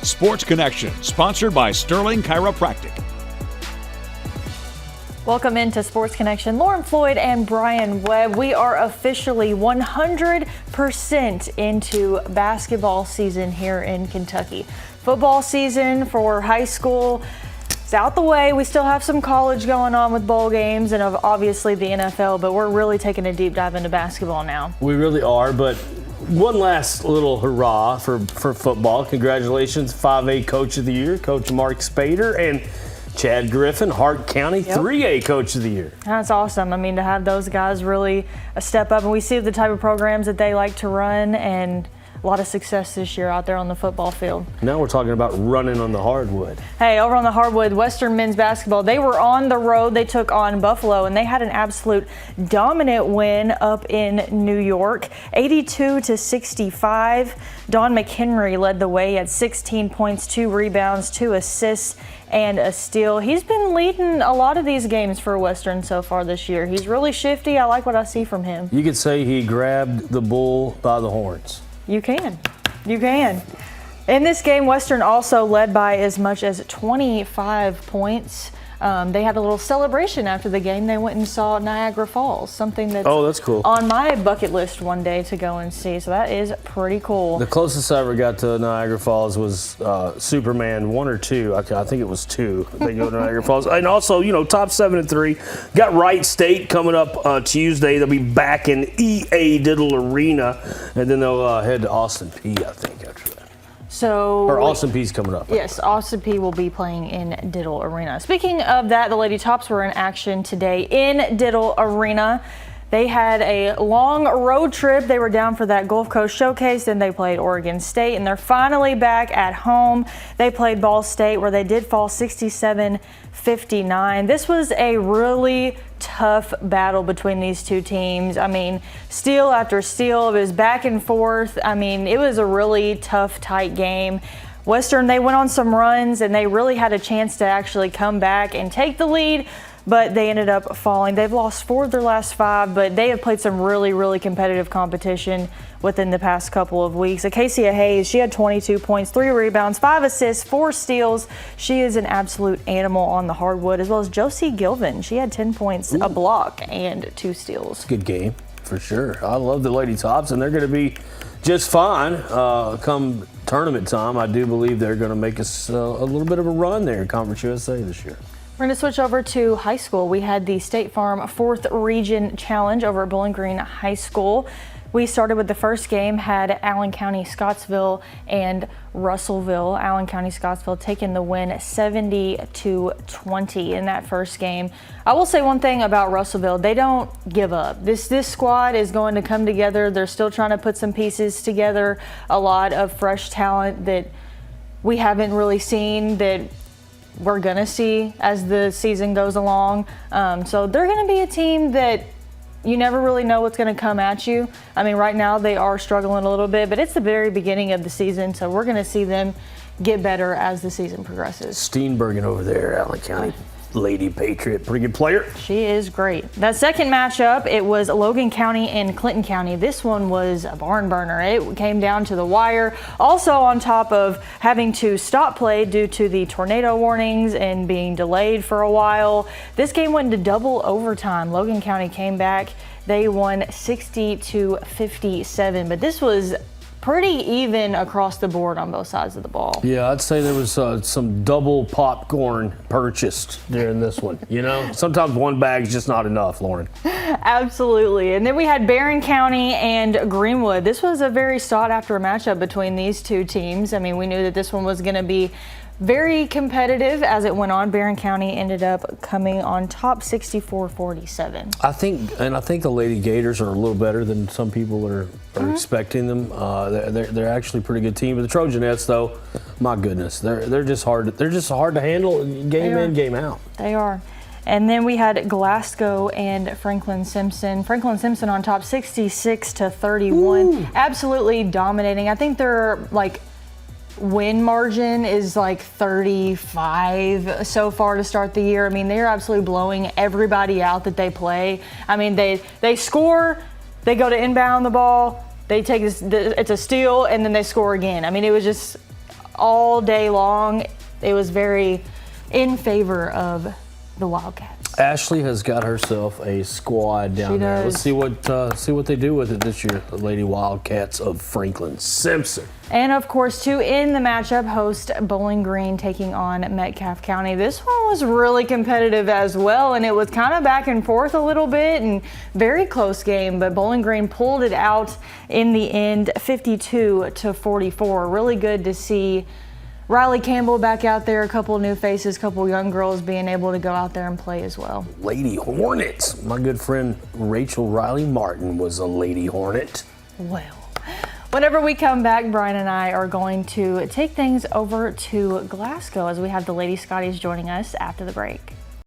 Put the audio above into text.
Sports Connection, sponsored by Sterling Chiropractic. Welcome into Sports Connection. Lauren Floyd and Brian Webb. We are officially 100% into basketball season here in Kentucky. Football season for high school is out the way. We still have some college going on with bowl games and obviously the NFL, but we're really taking a deep dive into basketball now. We really are, but one last little hurrah for football. Congratulations, 5A Coach of the Year, Coach Mark Spader, and Chad Griffin, Hart County 3A Coach of the Year. That's awesome. I mean, to have those guys really step up, and we see the type of programs that they like to run, and a lot of success this year out there on the football field. Now we're talking about running on the hardwood. Hey, over on the hardwood, Western men's basketball, they were on the road. They took on Buffalo, and they had an absolute dominant win up in New York, 82-65. Don McHenry led the way at 16 points, 2 rebounds, 2 assists, and a steal. He's been leading a lot of these games for Western so far this year. He's really shifty. I like what I see from him. You could say he grabbed the bull by the horns. You can. You can. In this game, Western also led by as much as 25 points. They had a little celebration after the game. They went and saw Niagara Falls, something that's cool. On my bucket list one day to go and see. So that is pretty cool. The closest I ever got to Niagara Falls was Superman 1 or 2. I think it was 2. They go to Niagara Falls. And also, top 7 and 3. Got Wright State coming up Tuesday. They'll be back in EA Diddle Arena. And then they'll head to Austin Peay, I think, after that. Or Austin Peay's coming up. Yes, Austin Peay will be playing in Diddle Arena. Speaking of that, the Lady Tops were in action today in Diddle Arena. They had a long road trip. They were down for that Gulf Coast Showcase, then they played Oregon State, and they're finally back at home. They played Ball State, where they did fall 67-59. This was a really tough battle between these two teams. I mean, steal after steal. It was back and forth. I mean, it was a really tough, tight game. Western, they went on some runs, and they really had a chance to actually come back and take the lead, but they ended up falling. They've lost 4 of their last 5, but they have played some really, really competitive competition within the past couple of weeks. Acacia Hayes, she had 22 points, 3 rebounds, 5 assists, 4 steals. She is an absolute animal on the hardwood, as well as Josie Gilvin. She had 10 points, a block, and 2 steals. Good game, for sure. I love the Lady Tops, and they're going to be just fine come tournament time. I do believe they're going to make us a little bit of a run there in Conference USA this year. We're going to switch over to high school. We had the State Farm 4th Region Challenge over at Bowling Green High School. We started with the first game, had Allen County, Scottsville, and Russellville. Allen County, Scottsville taking the win 70-20 in that first game. I will say one thing about Russellville, they don't give up. This squad is going to come together. They're still trying to put some pieces together, a lot of fresh talent that we haven't really seen that we're going to see as the season goes along. So they're going to be a team that you never really know what's going to come at you. I mean, right now they are struggling a little bit, but it's the very beginning of the season, so we're going to see them get better as the season progresses. Steenbergen over there, Allen County. Lady Patriot, pretty good player. She is great. That second matchup, it was Logan County and Clinton County. This one was a barn burner. It came down to the wire. Also on top of having to stop play due to the tornado warnings and being delayed for a while. This game went into double overtime. Logan County came back. They won 60-57, but this was pretty even across the board on both sides of the ball. Yeah, I'd say there was some double popcorn purchased during this one. Sometimes one bag's just not enough, Lauren. Absolutely. And then we had Barron County and Greenwood. This was a very sought after matchup between these two teams. I mean, we knew that this one was going to be very competitive as it went on. Barron County ended up coming on top 64-47. I think the Lady Gators are a little better than some people are expecting them. They're actually a pretty good team. But the Trojanettes, though, my goodness, they're just hard. They're just hard to handle game in, game out. They are. And then we had Glasgow and Franklin Simpson. Franklin Simpson on top 66-31. Ooh. Absolutely dominating. I think they're win margin is 35 so far to start the year. I mean, they're absolutely blowing everybody out that they play. I mean, they score, they go to inbound the ball, they take it's a steal, and then they score again. I mean, it was just all day long. It was very in favor of the Wildcats. Ashley has got herself a squad down She there. does. Let's see what they do with it this year. The Lady Wildcats of Franklin Simpson. And of course, to end the matchup, host Bowling Green taking on Metcalfe County. This one was really competitive as well, and it was kind of back and forth a little bit and very close game, but Bowling Green pulled it out in the end, 52-44. Really good to see Riley Campbell back out there, a couple new faces, a couple young girls being able to go out there and play as well. Lady Hornets. My good friend Rachel Riley Martin was a Lady Hornet. Well, whenever we come back, Brian and I are going to take things over to Glasgow as we have the Lady Scotties joining us after the break.